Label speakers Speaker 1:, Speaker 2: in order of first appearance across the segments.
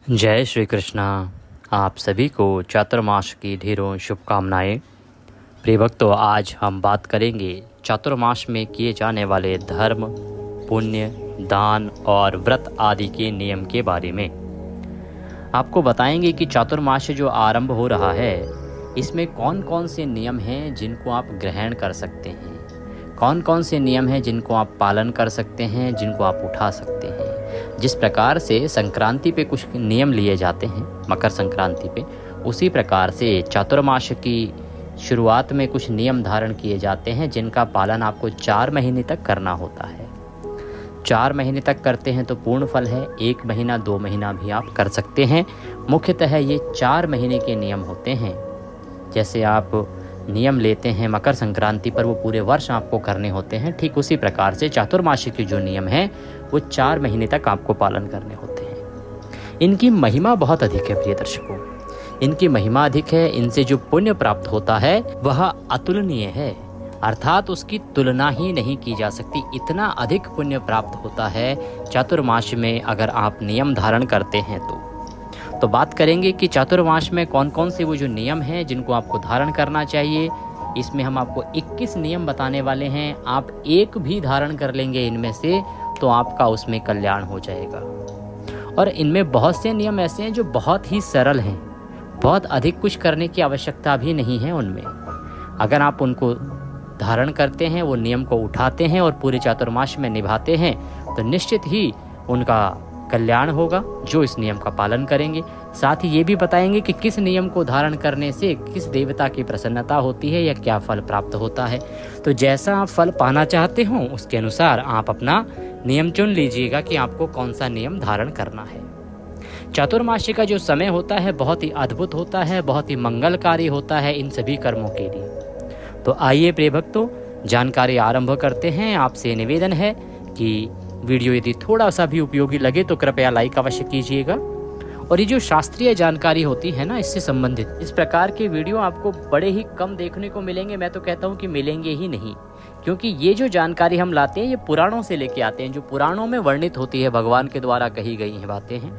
Speaker 1: जय श्री कृष्णा। आप सभी को चातुर्मास की ढेरों शुभकामनाएं। प्रिय भक्तों, आज हम बात करेंगे चातुर्मास में किए जाने वाले धर्म, पुण्य, दान और व्रत आदि के नियम के बारे में। आपको बताएंगे कि चातुर्मास जो आरंभ हो रहा है, इसमें कौन कौन से नियम हैं जिनको आप ग्रहण कर सकते हैं, कौन कौन से नियम हैं जिनको आप पालन कर सकते हैं, जिनको आप उठा सकते हैं। जिस प्रकार से संक्रांति पे कुछ नियम लिए जाते हैं, मकर संक्रांति पे, उसी प्रकार से चातुर्मास की शुरुआत में कुछ नियम धारण किए जाते हैं जिनका पालन आपको 4 महीने तक करना होता है। 4 महीने तक करते हैं तो पूर्ण फल है, 1 महीना 2 महीना भी आप कर सकते हैं। मुख्यतः ये 4 महीने के नियम होते हैं। जैसे आप नियम लेते हैं मकर संक्रांति पर, वो पूरे वर्ष आपको करने होते हैं, ठीक उसी प्रकार से चातुर्मासी के जो नियम हैं वो 4 महीने तक आपको पालन करने होते हैं। इनकी महिमा बहुत अधिक है प्रिय दर्शकों, इनकी महिमा अधिक है। इनसे जो पुण्य प्राप्त होता है वह अतुलनीय है, अर्थात उसकी तुलना ही नहीं की जा सकती। इतना अधिक पुण्य प्राप्त होता है चातुर्मास में अगर आप नियम धारण करते हैं तो बात करेंगे कि चातुर्मास में कौन कौन से वो जो नियम हैं जिनको आपको धारण करना चाहिए। इसमें हम आपको 21 नियम बताने वाले हैं। आप एक भी धारण कर लेंगे इनमें से तो आपका उसमें कल्याण हो जाएगा। और इनमें बहुत से नियम ऐसे हैं जो बहुत ही सरल हैं, बहुत अधिक कुछ करने की आवश्यकता भी नहीं है उनमें। अगर आप उनको धारण करते हैं, वो नियम को उठाते हैं और पूरे चातुर्मास में निभाते हैं तो निश्चित ही उनका कल्याण होगा जो इस नियम का पालन करेंगे। साथ ही ये भी बताएंगे कि किस नियम को धारण करने से किस देवता की प्रसन्नता होती है या क्या फल प्राप्त होता है। तो जैसा आप फल पाना चाहते हो उसके अनुसार आप अपना नियम चुन लीजिएगा कि आपको कौन सा नियम धारण करना है। चातुर्मासी का जो समय होता है बहुत ही अद्भुत होता है, बहुत ही मंगलकारी होता है इन सभी कर्मों के लिए। तो आइए प्रिय भक्तों, जानकारी आरंभ करते हैं। आपसे निवेदन है कि वीडियो यदि थोड़ा सा भी उपयोगी लगे तो कृपया लाइक अवश्य कीजिएगा। और ये जो शास्त्रीय जानकारी होती है ना, इससे संबंधित इस प्रकार के वीडियो आपको बड़े ही कम देखने को मिलेंगे। मैं तो कहता हूँ कि मिलेंगे ही नहीं, क्योंकि ये जो जानकारी हम लाते हैं ये पुराणों से लेके आते हैं। जो पुराणों में वर्णित होती है, भगवान के द्वारा कही गई हैं बातें हैं,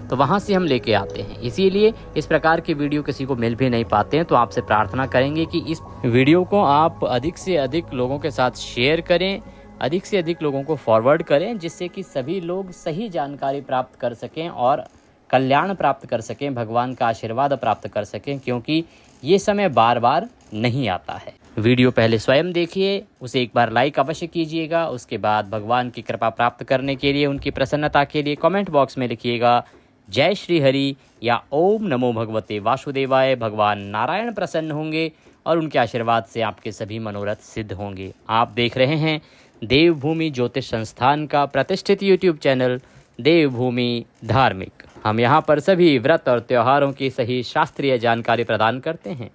Speaker 1: तो वहाँ से हम लेके आते हैं। इसीलिए इस प्रकार के वीडियो किसी को मिल भी नहीं पाते हैं। तो आपसे प्रार्थना करेंगे कि इस वीडियो को आप अधिक से अधिक लोगों के साथ शेयर करें, अधिक से अधिक लोगों को फॉरवर्ड करें, जिससे कि सभी लोग सही जानकारी प्राप्त कर सकें और कल्याण प्राप्त कर सकें, भगवान का आशीर्वाद प्राप्त कर सकें, क्योंकि ये समय बार बार नहीं आता है। वीडियो पहले स्वयं देखिए, उसे एक बार लाइक अवश्य कीजिएगा। उसके बाद भगवान की कृपा प्राप्त करने के लिए, उनकी प्रसन्नता के लिए कमेंट बॉक्स में लिखिएगा जय श्री हरि या ओम नमो भगवते वासुदेवाय। भगवान नारायण प्रसन्न होंगे और उनके आशीर्वाद से आपके सभी मनोरथ सिद्ध होंगे। आप देख रहे हैं देवभूमि ज्योतिष संस्थान का प्रतिष्ठित यूट्यूब चैनल देवभूमि धार्मिक। हम यहाँ पर सभी व्रत और त्योहारों की सही शास्त्रीय जानकारी प्रदान करते हैं।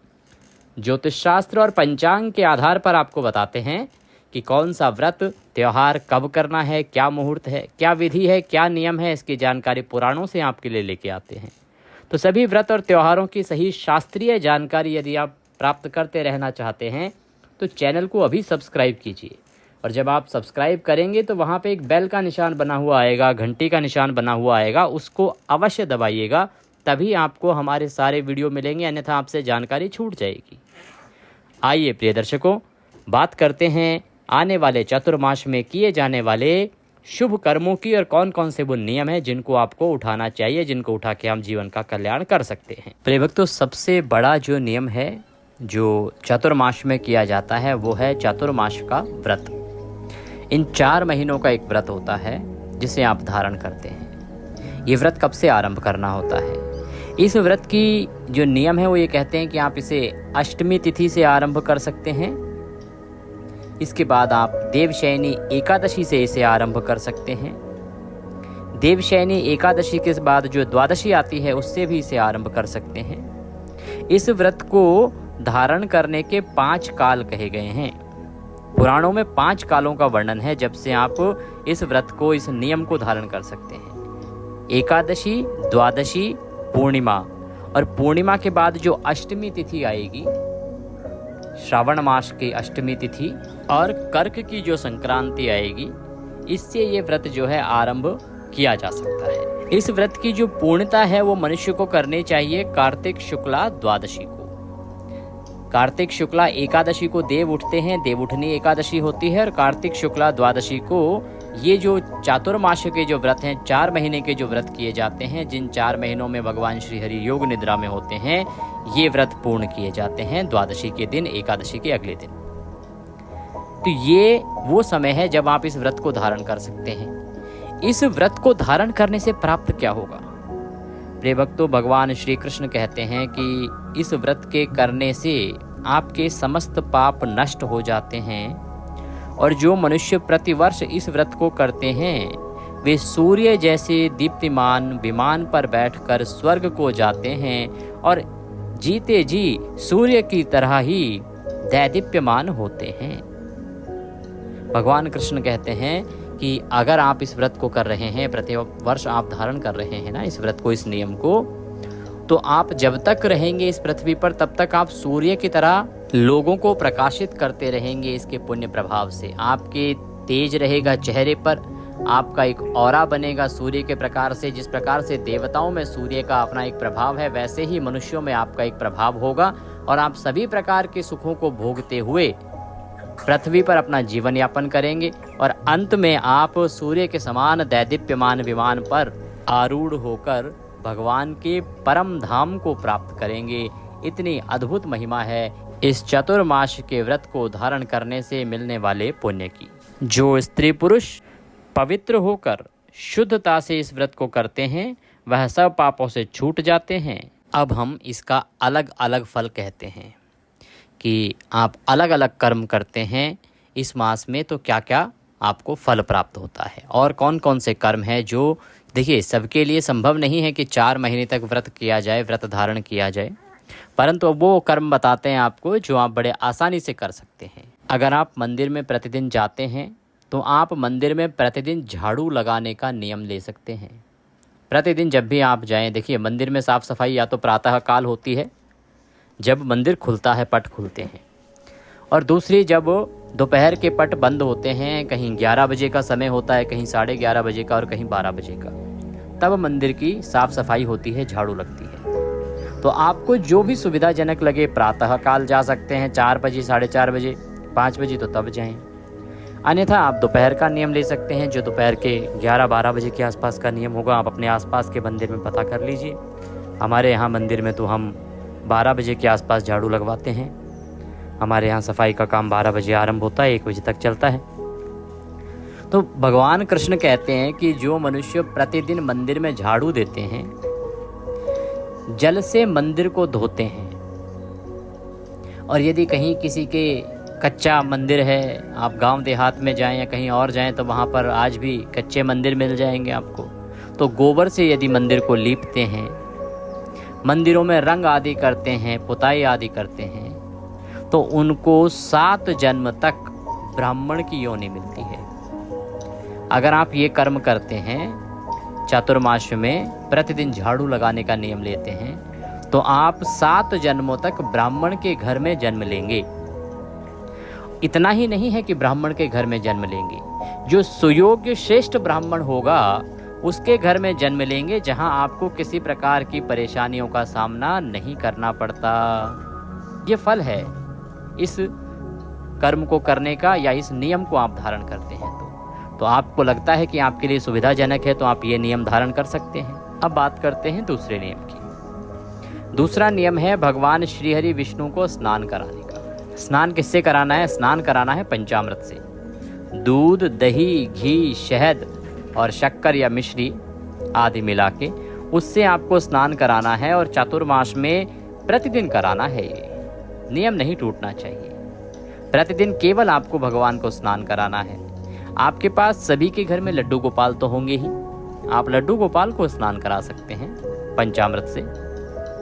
Speaker 1: ज्योतिष शास्त्र और पंचांग के आधार पर आपको बताते हैं कि कौन सा व्रत त्योहार कब करना है, क्या मुहूर्त है, क्या विधि है, क्या नियम है, इसकी जानकारी पुराणों से आपके लिए लेके आते हैं। तो सभी व्रत और त्योहारों की सही शास्त्रीय जानकारी यदि आप प्राप्त करते रहना चाहते हैं तो चैनल को अभी सब्सक्राइब कीजिए। और जब आप सब्सक्राइब करेंगे तो वहाँ पे एक बेल का निशान बना हुआ आएगा, घंटी का निशान बना हुआ आएगा, उसको अवश्य दबाइएगा, तभी आपको हमारे सारे वीडियो मिलेंगे, अन्यथा आपसे जानकारी छूट जाएगी। आइए प्रिय दर्शकों, बात करते हैं आने वाले चातुर्मास में किए जाने वाले शुभ कर्मों की और कौन कौन से वो नियम हैं जिनको आपको उठाना चाहिए, जिनको उठा के हम जीवन का कल्याण कर सकते हैं। प्रिय भक्तों, सबसे बड़ा जो नियम है जो चातुर्मास में किया जाता है वो है चातुर्मास का व्रत। इन 4 महीनों का एक व्रत होता है जिसे आप धारण करते हैं। ये व्रत कब से आरंभ करना होता है? इस व्रत की जो नियम है वो ये कहते हैं कि आप इसे अष्टमी तिथि से आरंभ कर सकते हैं। इसके बाद आप देवशयनी एकादशी से इसे आरंभ कर सकते हैं। देवशयनी एकादशी के बाद जो द्वादशी आती है उससे भी इसे आरंभ कर सकते हैं। इस व्रत को धारण करने के 5 काल कहे गए हैं। पुराणों में 5 कालों का वर्णन है जब से आप इस व्रत को, इस नियम को धारण कर सकते हैं। एकादशी, द्वादशी, पूर्णिमा, और पूर्णिमा के बाद जो अष्टमी तिथि आएगी, श्रावण मास की अष्टमी तिथि, और कर्क की जो संक्रांति आएगी, इससे ये व्रत जो है आरंभ किया जा सकता है। इस व्रत की जो पूर्णता है वो मनुष्य को करनी चाहिए कार्तिक शुक्ला द्वादशी को। कार्तिक शुक्ला एकादशी को देव उठते हैं, देव उठनी एकादशी होती है, और कार्तिक शुक्ला द्वादशी को ये जो चातुर्मास के जो व्रत हैं, 4 महीने के जो व्रत किए जाते हैं, जिन 4 महीनों में भगवान श्री हरि योग निद्रा में होते हैं, ये व्रत पूर्ण किए जाते हैं द्वादशी के दिन, एकादशी के अगले दिन। तो ये वो समय है जब आप इस व्रत को धारण कर सकते हैं। इस व्रत को धारण करने से प्राप्त क्या होगा? प्रिय भक्तों, भगवान श्री कृष्ण कहते हैं कि इस व्रत के करने से आपके समस्त पाप नष्ट हो जाते हैं, और जो मनुष्य प्रतिवर्ष इस व्रत को करते हैं वे सूर्य जैसे दीप्तिमान विमान पर बैठकर स्वर्ग को जाते हैं और जीते जी सूर्य की तरह ही दैदीप्यमान होते हैं। भगवान कृष्ण कहते हैं कि अगर आप इस व्रत को कर रहे हैं, प्रति वर्ष आप धारण कर रहे हैं ना इस व्रत को, इस नियम को, तो आप जब तक रहेंगे इस पृथ्वी पर तब तक आप सूर्य की तरह लोगों को प्रकाशित करते रहेंगे। इसके पुण्य प्रभाव से आपके तेज रहेगा चेहरे पर, आपका एक ऑरा बनेगा सूर्य के प्रकार से। जिस प्रकार से देवताओं में सूर्य का अपना एक प्रभाव है, वैसे ही मनुष्यों में आपका एक प्रभाव होगा, और आप सभी प्रकार के सुखों को भोगते हुए पृथ्वी पर अपना जीवन यापन करेंगे, और अंत में आप सूर्य के समान दैदीप्यमान विमान पर आरूढ़ होकर भगवान के परम धाम को प्राप्त करेंगे। इतनी अद्भुत महिमा है इस चतुर्मास के व्रत को धारण करने से मिलने वाले पुण्य की। जो स्त्री पुरुष पवित्र होकर शुद्धता से इस व्रत को करते हैं वह सब पापों से छूट जाते हैं। अब हम इसका अलग अलग फल कहते हैं कि आप अलग अलग कर्म करते हैं इस मास में तो क्या क्या आपको फल प्राप्त होता है, और कौन कौन से कर्म हैं जो, देखिए, सबके लिए संभव नहीं है कि 4 महीने तक व्रत किया जाए, व्रत धारण किया जाए, परंतु अब वो कर्म बताते हैं आपको जो आप बड़े आसानी से कर सकते हैं। अगर आप मंदिर में प्रतिदिन जाते हैं तो आप मंदिर में प्रतिदिन झाड़ू लगाने का नियम ले सकते हैं। प्रतिदिन जब भी आप जाएं, देखिए मंदिर में साफ़ सफाई या तो प्रातः काल होती है जब मंदिर खुलता है, पट खुलते हैं, और दूसरी जब दोपहर के पट बंद होते हैं, कहीं 11 बजे का समय होता है, कहीं 11:30 बजे का और कहीं 12 बजे का, तब मंदिर की साफ़ सफाई होती है, झाड़ू लगती है। तो आपको जो भी सुविधाजनक लगे, प्रातः काल जा सकते हैं 4 बजे, 4:30 बजे, 5 बजे तो तब जाएं। अन्यथा आप दोपहर का नियम ले सकते हैं, जो दोपहर के 11-12 बजे के आसपास का नियम होगा। आप अपने आसपास के मंदिर में पता कर लीजिए। हमारे यहाँ मंदिर में तो हम 12 बजे के आसपास झाड़ू लगवाते हैं। हमारे यहाँ सफाई का काम 12 बजे आरंभ होता है, 1 बजे तक चलता है। तो भगवान कृष्ण कहते हैं कि जो मनुष्य प्रतिदिन मंदिर में झाड़ू देते हैं, जल से मंदिर को धोते हैं, और यदि कहीं किसी के कच्चा मंदिर है, आप गांव देहात में जाएं या कहीं और जाएं तो वहाँ पर आज भी कच्चे मंदिर मिल जाएंगे आपको। तो गोबर से यदि मंदिर को लीपते हैं, मंदिरों में रंग आदि करते हैं, पुताई आदि करते हैं, तो उनको 7 जन्म तक ब्राह्मण की योनि मिलती है। अगर आप ये कर्म करते हैं, चातुर्मास में प्रतिदिन झाड़ू लगाने का नियम लेते हैं, तो आप 7 जन्मों तक ब्राह्मण के घर में जन्म लेंगे। इतना ही नहीं है कि ब्राह्मण के घर में जन्म लेंगे, जो सुयोग्य श्रेष्ठ ब्राह्मण होगा उसके घर में जन्म लेंगे, जहां आपको किसी प्रकार की परेशानियों का सामना नहीं करना पड़ता। ये फल है इस कर्म को करने का, या इस नियम को आप धारण करते हैं तो आपको लगता है कि आपके लिए सुविधाजनक है, तो आप ये नियम धारण कर सकते हैं। अब बात करते हैं दूसरे नियम की। दूसरा नियम है भगवान श्रीहरि विष्णु को स्नान कराने का। स्नान किससे कराना है? स्नान कराना है पंचामृत से। दूध, दही, घी, शहद और शक्कर या मिश्री आदि मिला के उससे आपको स्नान कराना है, और चातुर्मास में प्रतिदिन कराना है। ये नियम नहीं टूटना चाहिए। प्रतिदिन केवल आपको भगवान को स्नान कराना है। आपके पास सभी के घर में लड्डू गोपाल तो होंगे ही, आप लड्डू गोपाल को स्नान करा सकते हैं पंचामृत से।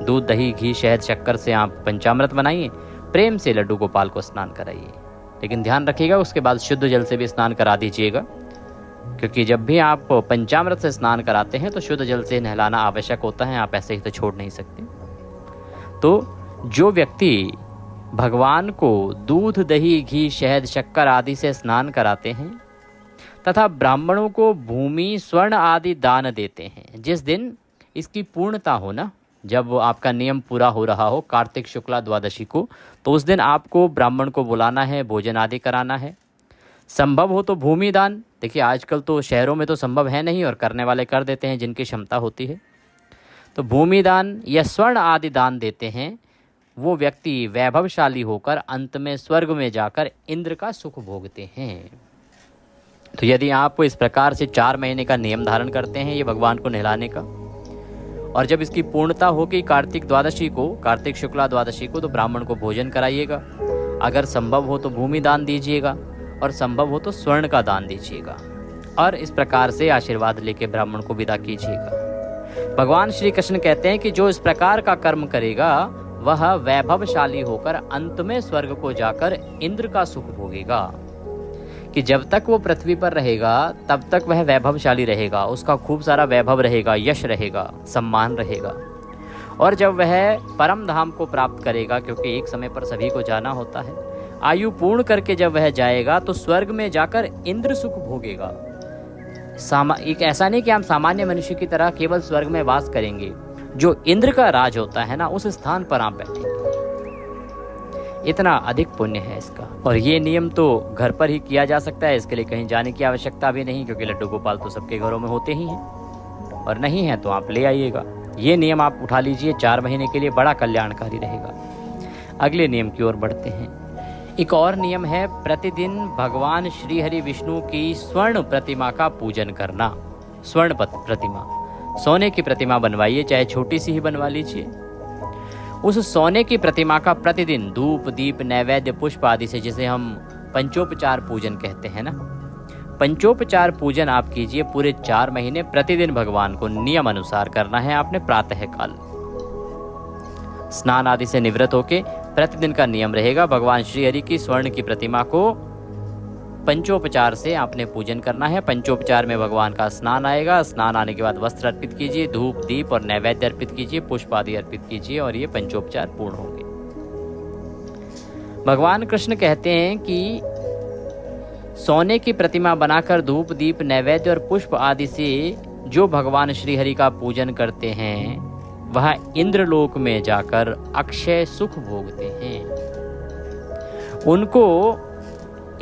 Speaker 1: दूध, दही, घी, शहद, शक्कर से आप पंचामृत बनाइए, प्रेम से लड्डू गोपाल को स्नान कराइए। लेकिन ध्यान रखिएगा उसके बाद शुद्ध जल से भी स्नान करा दीजिएगा, क्योंकि जब भी आप पंचामृत से स्नान कराते हैं तो शुद्ध जल से नहलाना आवश्यक होता है, आप ऐसे ही तो छोड़ नहीं सकते। तो जो व्यक्ति भगवान को दूध, दही, घी, शहद, शक्कर आदि से स्नान कराते हैं तथा ब्राह्मणों को भूमि स्वर्ण आदि दान देते हैं। जिस दिन इसकी पूर्णता हो ना, जब आपका नियम पूरा हो रहा हो कार्तिक शुक्ला द्वादशी को, तो उस दिन आपको ब्राह्मण को बुलाना है, भोजन आदि कराना है। संभव हो तो भूमि दान, देखिए आजकल तो शहरों में तो संभव है नहीं और करने वाले कर देते हैं जिनकी क्षमता होती है। तो भूमि दान या स्वर्ण आदि दान देते हैं वो व्यक्ति वैभवशाली होकर अंत में स्वर्ग में जाकर इंद्र का सुख भोगते हैं। तो यदि आप इस प्रकार से 4 महीने का नियम धारण करते हैं ये भगवान को नहलाने का, और जब इसकी पूर्णता होगी कार्तिक द्वादशी को, कार्तिक शुक्ला द्वादशी को, तो ब्राह्मण को भोजन कराइएगा। अगर संभव हो तो भूमि दान दीजिएगा और संभव हो तो स्वर्ण का दान दीजिएगा, और इस प्रकार से आशीर्वाद लेके ब्राह्मण को विदा कीजिएगा। भगवान श्री कृष्ण कहते हैं कि जो इस प्रकार का कर्म करेगा वह वैभवशाली होकर अंत में स्वर्ग को जाकर इंद्र का सुख भोगेगा। कि जब तक वो पृथ्वी पर रहेगा तब तक वह वैभवशाली रहेगा, उसका खूब सारा वैभव रहेगा, यश रहेगा, सम्मान रहेगा। और जब वह परम धाम को प्राप्त करेगा, क्योंकि एक समय पर सभी को जाना होता है, आयु पूर्ण करके जब वह जाएगा तो स्वर्ग में जाकर इंद्र सुख भोगेगा। एक ऐसा नहीं कि हम सामान्य मनुष्य की तरह केवल स्वर्ग में वास करेंगे, जो इंद्र का राज होता है ना, उस स्थान पर आप बैठेंगे। इतना अधिक पुण्य है इसका। और ये नियम तो घर पर ही किया जा सकता है, इसके लिए कहीं जाने की आवश्यकता भी नहीं, क्योंकि लड्डू गोपाल तो सबके घरों में होते ही हैं, और नहीं है तो आप ले आइएगा। ये नियम आप उठा लीजिए, 4 महीने के लिए बड़ा कल्याणकारी रहेगा। अगले नियम की ओर बढ़ते हैं। एक और नियम है प्रतिदिन भगवान श्री हरि विष्णु की स्वर्ण प्रतिमा का पूजन करना। स्वर्ण प्रतिमा, सोने की प्रतिमा बनवाइए, चाहे छोटी सी ही बनवा लीजिए। उस सोने की प्रतिमा का प्रतिदिन धूप दीप नैवेद्य पुष्प आदि से, जिसे हम पंचोपचार पूजन कहते हैं ना, पंचोपचार पूजन आप कीजिए पूरे 4 महीने। प्रतिदिन भगवान को नियम अनुसार करना है आपने। प्रातः काल स्नान आदि से निवृत्त होके प्रतिदिन का नियम रहेगा, भगवान श्री हरि की स्वर्ण की प्रतिमा को पंचोपचार से आपने पूजन करना है। पंचोपचार में भगवान का स्नान आएगा, स्नान आने के बाद वस्त्र अर्पित कीजिए, धूप दीप और नैवेद्य अर्पित कीजिए, पुष्प आदि अर्पित कीजिए, और ये पंचोपचार पूर्ण होंगे। भगवान कृष्ण कहते हैं कि सोने की प्रतिमा बनाकर धूप दीप नैवेद्य और पुष्प आदि से जो भगवान श्री हरि का पूजन करते हैं वह इंद्रलोक में जाकर अक्षय सुख भोगते हैं। उनको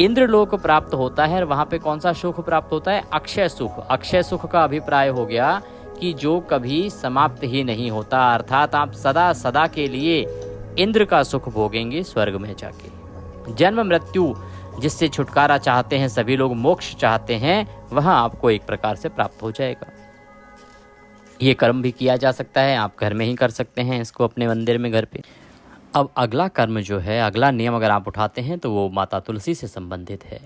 Speaker 1: इंद्रलोक प्राप्त होता है, और वहां पे कौन सा सुख प्राप्त होता है? अक्षय सुख। अक्षय सुख का अभिप्राय हो गया कि जो कभी समाप्त ही नहीं होता, अर्थात आप सदा सदा के लिए इंद्र का सुख भोगेंगे स्वर्ग में जाके। जन्म मृत्यु जिससे छुटकारा चाहते हैं सभी लोग, मोक्ष चाहते हैं, वह आपको एक प्रकार से प्राप्त हो जाएगा। ये कर्म भी किया जा सकता है, आप घर में ही कर सकते हैं इसको अपने मंदिर में, घर पे। अब अगला कर्म जो है, अगला नियम अगर आप उठाते हैं तो वो माता तुलसी से संबंधित है।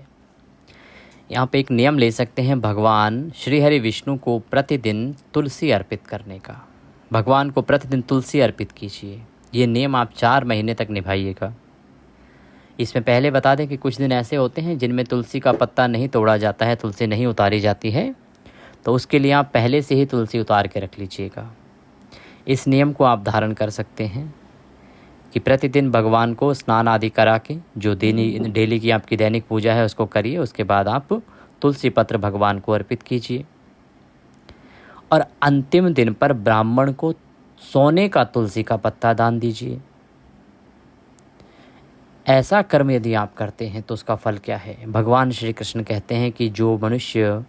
Speaker 1: यहाँ पे एक नियम ले सकते हैं भगवान श्री हरि विष्णु को प्रतिदिन तुलसी अर्पित करने का। भगवान को प्रतिदिन तुलसी अर्पित कीजिए। ये नियम आप 4 महीने तक निभाइएगा। इसमें पहले बता दें कि कुछ दिन ऐसे होते हैं जिनमें तुलसी का पत्ता नहीं तोड़ा जाता है, तुलसी नहीं उतारी जाती है, तो उसके लिए आप पहले से ही तुलसी उतार के रख लीजिएगा। इस नियम को आप धारण कर सकते हैं कि प्रतिदिन भगवान को स्नान आदि करा के, जो डेली की आपकी दैनिक पूजा है उसको करिए, उसके बाद आप तुलसी पत्र भगवान को अर्पित कीजिए। और अंतिम दिन पर ब्राह्मण को सोने का तुलसी का पत्ता दान दीजिए। ऐसा कर्म यदि आप करते हैं तो उसका फल क्या है? भगवान श्री कृष्ण कहते हैं कि जो मनुष्य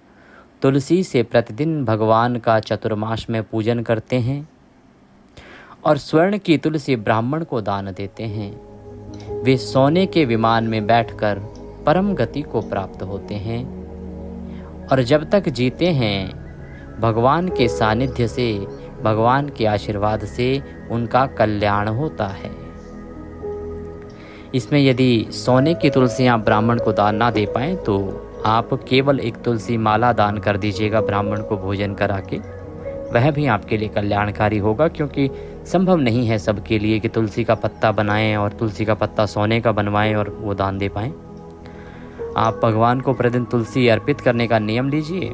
Speaker 1: तुलसी से प्रतिदिन भगवान का चतुर्मास में पूजन करते हैं और स्वर्ण की तुलसी ब्राह्मण को दान देते हैं, वे सोने के विमान में बैठकर परम गति को प्राप्त होते हैं और जब तक जीते हैं भगवान के सानिध्य से, भगवान के आशीर्वाद से उनका कल्याण होता है। इसमें यदि सोने की तुलसी आप ब्राह्मण को दान ना दे पाएँ तो आप केवल एक तुलसी माला दान कर दीजिएगा ब्राह्मण को भोजन करा के, वह भी आपके लिए कल्याणकारी होगा। क्योंकि संभव नहीं है सबके लिए कि तुलसी का पत्ता बनाएं और तुलसी का पत्ता सोने का बनवाएं और वो दान दे पाएं। आप भगवान को प्रतिदिन तुलसी अर्पित करने का नियम लीजिए।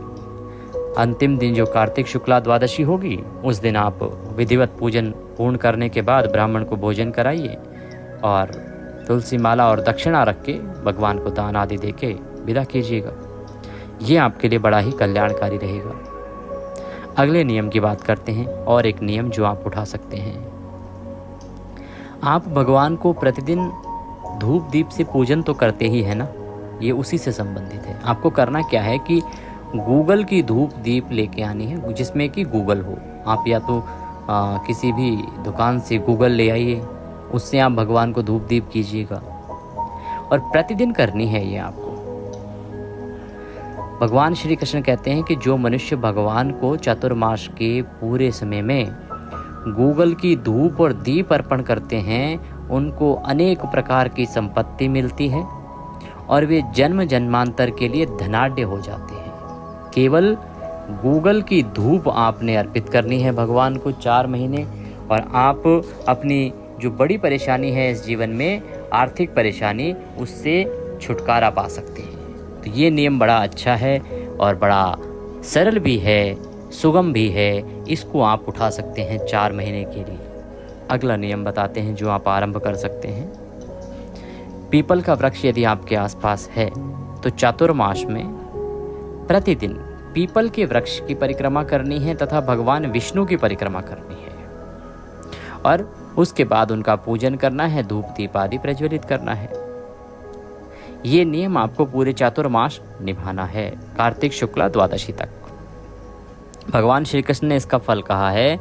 Speaker 1: अंतिम दिन जो कार्तिक शुक्ला द्वादशी होगी उस दिन आप विधिवत पूजन पूर्ण करने के बाद ब्राह्मण को भोजन कराइए और तुलसी माला और दक्षिणा रख के भगवान को दान आदि दे के विदा कीजिएगा। ये आपके लिए बड़ा ही कल्याणकारी रहेगा। अगले नियम की बात करते हैं, और एक नियम जो आप उठा सकते हैं। आप भगवान को प्रतिदिन धूप दीप से पूजन तो करते ही है ना, ये उसी से संबंधित है। आपको करना क्या है कि गूगल की धूप दीप लेके आनी है, जिसमें कि गूगल हो। आप या तो किसी भी दुकान से गूगल ले आइए, उससे आप भगवान को धूप दीप कीजिएगा, और प्रतिदिन करनी है ये आपको। भगवान श्री कृष्ण कहते हैं कि जो मनुष्य भगवान को चातुर्मास के पूरे समय में गूगल की धूप और दीप अर्पण करते हैं, उनको अनेक प्रकार की संपत्ति मिलती है और वे जन्म जन्मांतर के लिए धनाढ्य हो जाते हैं। केवल गूगल की धूप आपने अर्पित करनी है भगवान को 4 महीने, और आप अपनी जो बड़ी परेशानी है इस जीवन में, आर्थिक परेशानी, उससे छुटकारा पा सकते हैं। तो ये नियम बड़ा अच्छा है और बड़ा सरल भी है, सुगम भी है। इसको आप उठा सकते हैं 4 महीने के लिए। अगला नियम बताते हैं जो आप आरंभ कर सकते हैं। पीपल का वृक्ष यदि आपके आसपास है तो चातुर्मास में प्रतिदिन पीपल के वृक्ष की परिक्रमा करनी है तथा भगवान विष्णु की परिक्रमा करनी है, और उसके बाद उनका पूजन करना है, धूप दीप आदि प्रज्वलित करना है। ये नियम आपको पूरे चातुर्मास निभाना है, कार्तिक शुक्ला द्वादशी तक। भगवान श्री कृष्ण ने इसका फल कहा है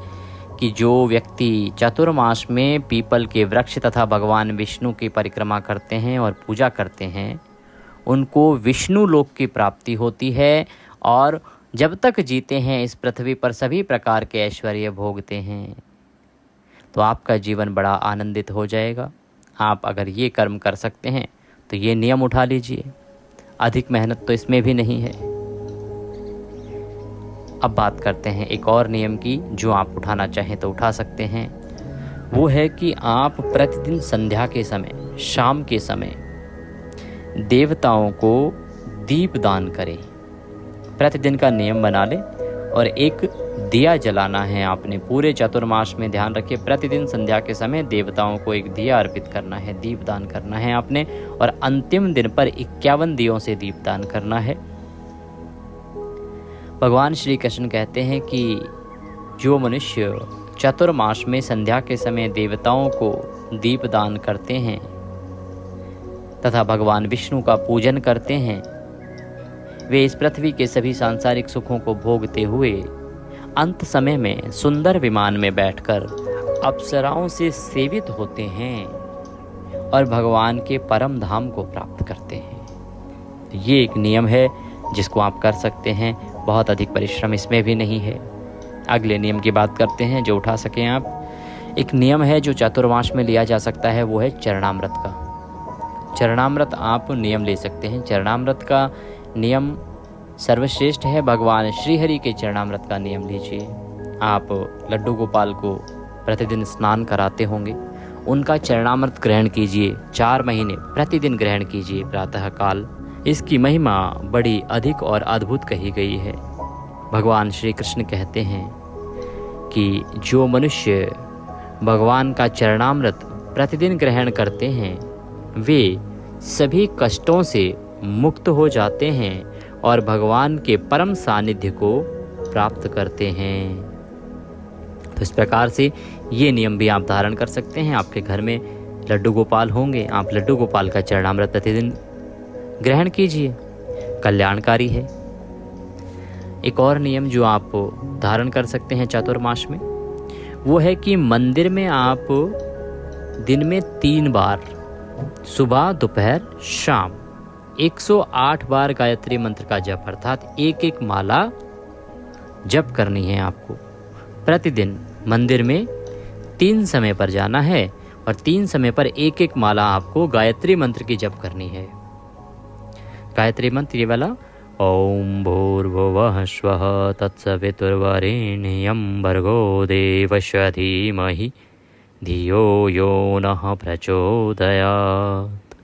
Speaker 1: कि जो व्यक्ति चातुर्मास में पीपल के वृक्ष तथा भगवान विष्णु की परिक्रमा करते हैं और पूजा करते हैं, उनको विष्णु लोक की प्राप्ति होती है, और जब तक जीते हैं इस पृथ्वी पर सभी प्रकार के ऐश्वर्य भोगते हैं। तो आपका जीवन बड़ा आनंदित हो जाएगा। आप अगर ये कर्म कर सकते हैं तो ये नियम उठा लीजिए, अधिक मेहनत तो इसमें भी नहीं है। अब बात करते हैं एक और नियम की जो आप उठाना चाहें तो उठा सकते हैं। वो है कि आप प्रतिदिन संध्या के समय, शाम के समय देवताओं को दीप दान करें। प्रतिदिन का नियम बना लें और एक दिया जलाना है आपने। पूरे चातुर्मास में ध्यान रखिए, प्रतिदिन संध्या के समय देवताओं को एक दिया अर्पित करना है, दीप दान करना है आपने, और अंतिम दिन पर 51 दियों से दीप दान करना है। भगवान श्री कृष्ण कहते हैं कि जो मनुष्य चातुर्मास में संध्या के समय देवताओं को दीप दान करते हैं तथा भगवान विष्णु का पूजन करते हैं, वे इस पृथ्वी के सभी सांसारिक सुखों को भोगते हुए अंत समय में सुंदर विमान में बैठकर अप्सराओं से सेवित होते हैं और भगवान के परम धाम को प्राप्त करते हैं। ये एक नियम है जिसको आप कर सकते हैं, बहुत अधिक परिश्रम इसमें भी नहीं है। अगले नियम की बात करते हैं जो उठा सकें आप। एक नियम है जो चातुर्मास में लिया जा सकता है, वो है चरणामृत का। चरणामृत आप नियम ले सकते हैं। चरणामृत का नियम सर्वश्रेष्ठ है। भगवान श्रीहरि के चरणामृत का नियम लीजिए। आप लड्डू गोपाल को प्रतिदिन स्नान कराते होंगे, उनका चरणामृत ग्रहण कीजिए। 4 महीने प्रतिदिन ग्रहण कीजिए प्रातः काल। इसकी महिमा बड़ी अधिक और अद्भुत कही गई है। भगवान श्री कृष्ण कहते हैं कि जो मनुष्य भगवान का चरणामृत प्रतिदिन ग्रहण करते हैं, वे सभी कष्टों से मुक्त हो जाते हैं और भगवान के परम सानिध्य को प्राप्त करते हैं। तो इस प्रकार से ये नियम भी आप धारण कर सकते हैं। आपके घर में लड्डू गोपाल होंगे, आप लड्डू गोपाल का चरणामृत प्रतिदिन ग्रहण कीजिए, कल्याणकारी है। एक और नियम जो आप धारण कर सकते हैं चातुर्मास में, वो है कि मंदिर में आप दिन में 3 बार, सुबह दोपहर शाम 108 बार गायत्री मंत्र का जप, अर्थात एक माला जप करनी है आपको। प्रतिदिन मंदिर में 3 समय पर जाना है और 3 समय पर एक माला आपको गायत्री मंत्र की जप करनी है। गायत्री मंत्र ये वाला, ओम भूर्भुवः स्वः तत्सवितुर्वरेण्यं भर्गो देवस्य धीमहि धियो यो नः प्रचोदयात्।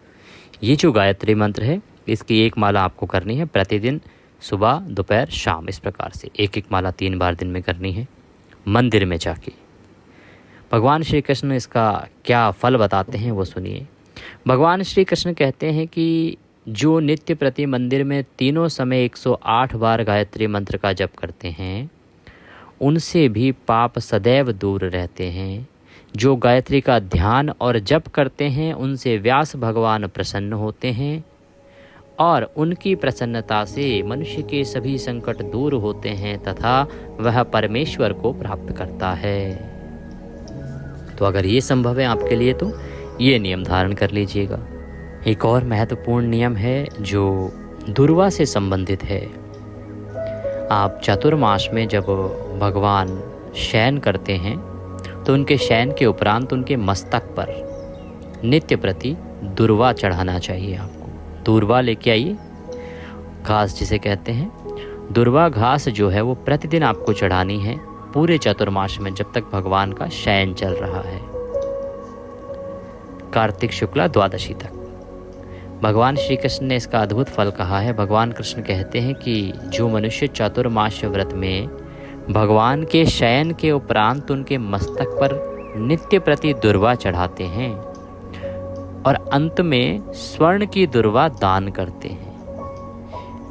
Speaker 1: ये जो गायत्री मंत्र है, इसकी एक माला आपको करनी है प्रतिदिन, सुबह दोपहर शाम। इस प्रकार से एक माला 3 बार दिन में करनी है मंदिर में जाके। भगवान श्री कृष्ण इसका क्या फल बताते हैं वो सुनिए। भगवान श्री कृष्ण कहते हैं कि जो नित्य प्रति मंदिर में तीनों समय 108 बार गायत्री मंत्र का जप करते हैं, उनसे भी पाप सदैव दूर रहते हैं। जो गायत्री का ध्यान और जप करते हैं, उनसे व्यास भगवान प्रसन्न होते हैं और उनकी प्रसन्नता से मनुष्य के सभी संकट दूर होते हैं तथा वह परमेश्वर को प्राप्त करता है। तो अगर ये संभव है आपके लिए तो ये नियम धारण कर लीजिएगा। एक और महत्वपूर्ण नियम है जो दुर्वा से संबंधित है। आप चातुर्मास में जब भगवान शयन करते हैं तो उनके शयन के उपरांत उनके मस्तक पर नित्य प्रति दुर्वा चढ़ाना चाहिए। आपको दुर्वा लेके आइए, घास जिसे कहते हैं। दुर्वा घास जो है वो प्रतिदिन आपको चढ़ानी है पूरे चातुर्मास में, जब तक भगवान का शयन चल रहा है, कार्तिक शुक्ला द्वादशी तक। भगवान श्री कृष्ण ने इसका अद्भुत फल कहा है। भगवान कृष्ण कहते हैं कि जो मनुष्य चातुर्मास व्रत में भगवान के शयन के उपरांत उनके मस्तक पर नित्य प्रति दुर्वा चढ़ाते हैं और अंत में स्वर्ण की दुर्वा दान करते हैं,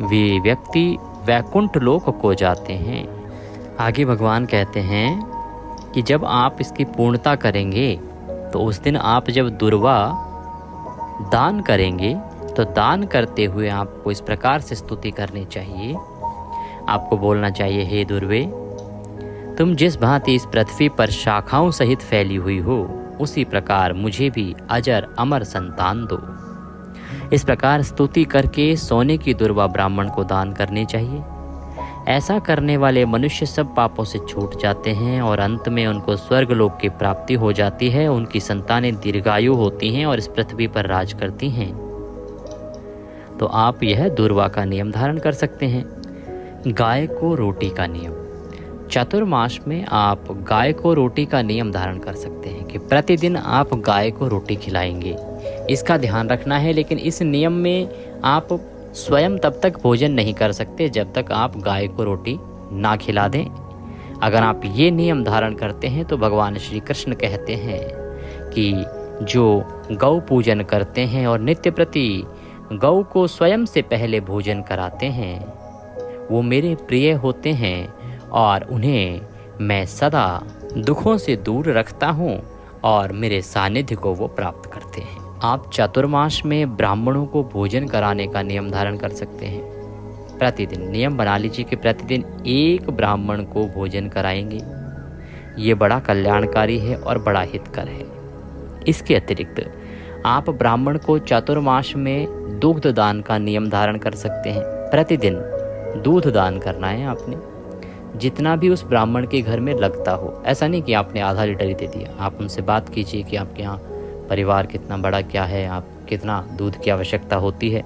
Speaker 1: वे व्यक्ति वैकुंठ लोक को जाते हैं। आगे भगवान कहते हैं कि जब आप इसकी पूर्णता करेंगे तो उस दिन आप जब दुर्वा दान करेंगे तो दान करते हुए आपको इस प्रकार से स्तुति करनी चाहिए। आपको बोलना चाहिए, हे दुर्वे, तुम जिस भांति इस पृथ्वी पर शाखाओं सहित फैली हुई हो, उसी प्रकार मुझे भी अजर अमर संतान दो। इस प्रकार स्तुति करके सोने की दुर्वा ब्राह्मण को दान करनी चाहिए। ऐसा करने वाले मनुष्य सब पापों से छूट जाते हैं और अंत में उनको स्वर्ग लोक की प्राप्ति हो जाती है। उनकी संतानें दीर्घायु होती हैं और इस पृथ्वी पर राज करती हैं। तो आप यह दुर्वा का नियम धारण कर सकते हैं। गाय को रोटी का नियम। चातुर्मास में आप गाय को रोटी का नियम धारण कर सकते हैं कि प्रतिदिन आप गाय को रोटी खिलाएंगे। इसका ध्यान रखना है, लेकिन इस नियम में आप स्वयं तब तक भोजन नहीं कर सकते जब तक आप गाय को रोटी ना खिला दें। अगर आप ये नियम धारण करते हैं तो भगवान श्री कृष्ण कहते हैं कि जो गौ पूजन करते हैं और नित्य प्रति गौ को स्वयं से पहले भोजन कराते हैं, वो मेरे प्रिय होते हैं और उन्हें मैं सदा दुखों से दूर रखता हूँ और मेरे सानिध्य को वो प्राप्त करते हैं। आप चातुर्मास में ब्राह्मणों को भोजन कराने का नियम धारण कर सकते हैं। प्रतिदिन नियम बना लीजिए कि प्रतिदिन एक ब्राह्मण को भोजन कराएंगे। ये बड़ा कल्याणकारी है और बड़ा हितकर है। इसके अतिरिक्त आप ब्राह्मण को चातुर्मास में दुग्ध दान का नियम धारण कर सकते हैं। प्रतिदिन दूध दान करना है आपने, जितना भी उस ब्राह्मण के घर में लगता हो। ऐसा नहीं कि आपने आधा लीटर ही दे दिया। आप उनसे बात कीजिए कि आपके यहाँ परिवार कितना बड़ा क्या है, आप कितना दूध की आवश्यकता होती है,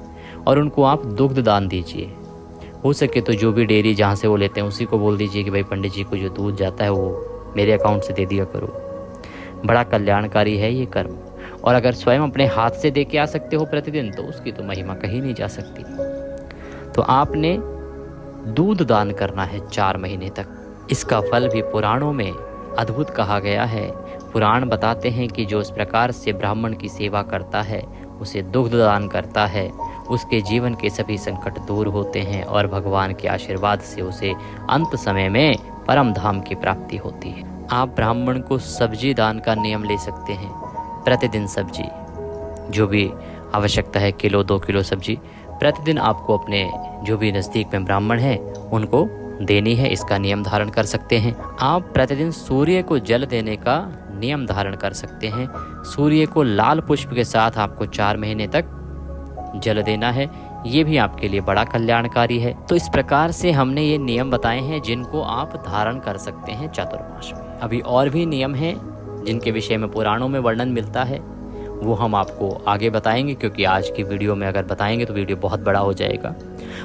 Speaker 1: और उनको आप दुग्ध दान दीजिए। हो सके तो जो भी डेयरी जहाँ से वो लेते हैं उसी को बोल दीजिए कि भाई पंडित जी को जो दूध जाता है वो मेरे अकाउंट से दे दिया करो। बड़ा कल्याणकारी है ये कर्म। और अगर स्वयं अपने हाथ से दे के आ सकते हो प्रतिदिन, तो उसकी तो महिमा कहीं नहीं जा सकती। तो आपने दूध दान करना है 4 महीने तक। इसका फल भी पुराणों में अद्भुत कहा गया है। पुराण बताते हैं कि जो इस प्रकार से ब्राह्मण की सेवा करता है, उसे दुग्ध दान करता है, उसके जीवन के सभी संकट दूर होते हैं और भगवान के आशीर्वाद से उसे अंत समय में परम धाम की प्राप्ति होती है। आप ब्राह्मण को सब्जी दान का नियम ले सकते हैं। प्रतिदिन सब्जी, जो भी आवश्यकता है, 1-2 किलो सब्जी प्रतिदिन आपको अपने जो भी नज़दीक में ब्राह्मण है उनको देनी है। इसका नियम धारण कर सकते हैं। आप प्रतिदिन सूर्य को जल देने का नियम धारण कर सकते हैं। सूर्य को लाल पुष्प के साथ आपको 4 महीने तक जल देना है। ये भी आपके लिए बड़ा कल्याणकारी है। तो इस प्रकार से हमने ये नियम बताए हैं जिनको आप धारण कर सकते हैं चातुर्मास में। अभी और भी नियम हैं जिनके विषय में पुराणों में वर्णन मिलता है, वो हम आपको आगे बताएंगे, क्योंकि आज की वीडियो में अगर बताएंगे तो वीडियो बहुत बड़ा हो जाएगा।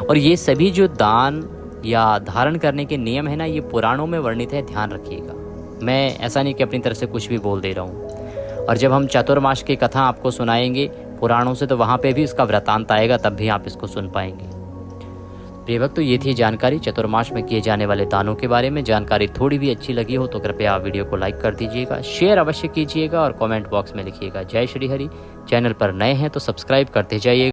Speaker 1: और ये सभी जो दान या धारण करने के नियम है ना, ये पुराणों में वर्णित है, ध्यान रखिएगा। मैं ऐसा नहीं कि अपनी तरफ से कुछ भी बोल दे रहा हूँ। और जब हम चातुर्मास की कथा आपको सुनाएंगे पुराणों से, तो वहाँ पे भी इसका वृतांत आएगा, तब भी आप इसको सुन पाएंगे। प्रिय भक्त, तो ये थी जानकारी चातुर्मास में किए जाने वाले दानों के बारे में। जानकारी थोड़ी भी अच्छी लगी हो तो कृपया वीडियो को लाइक कर दीजिएगा, शेयर अवश्य कीजिएगा और कमेंट बॉक्स में लिखिएगा जय श्री हरि। चैनल पर नए हैं तो सब्सक्राइब करते जाइए।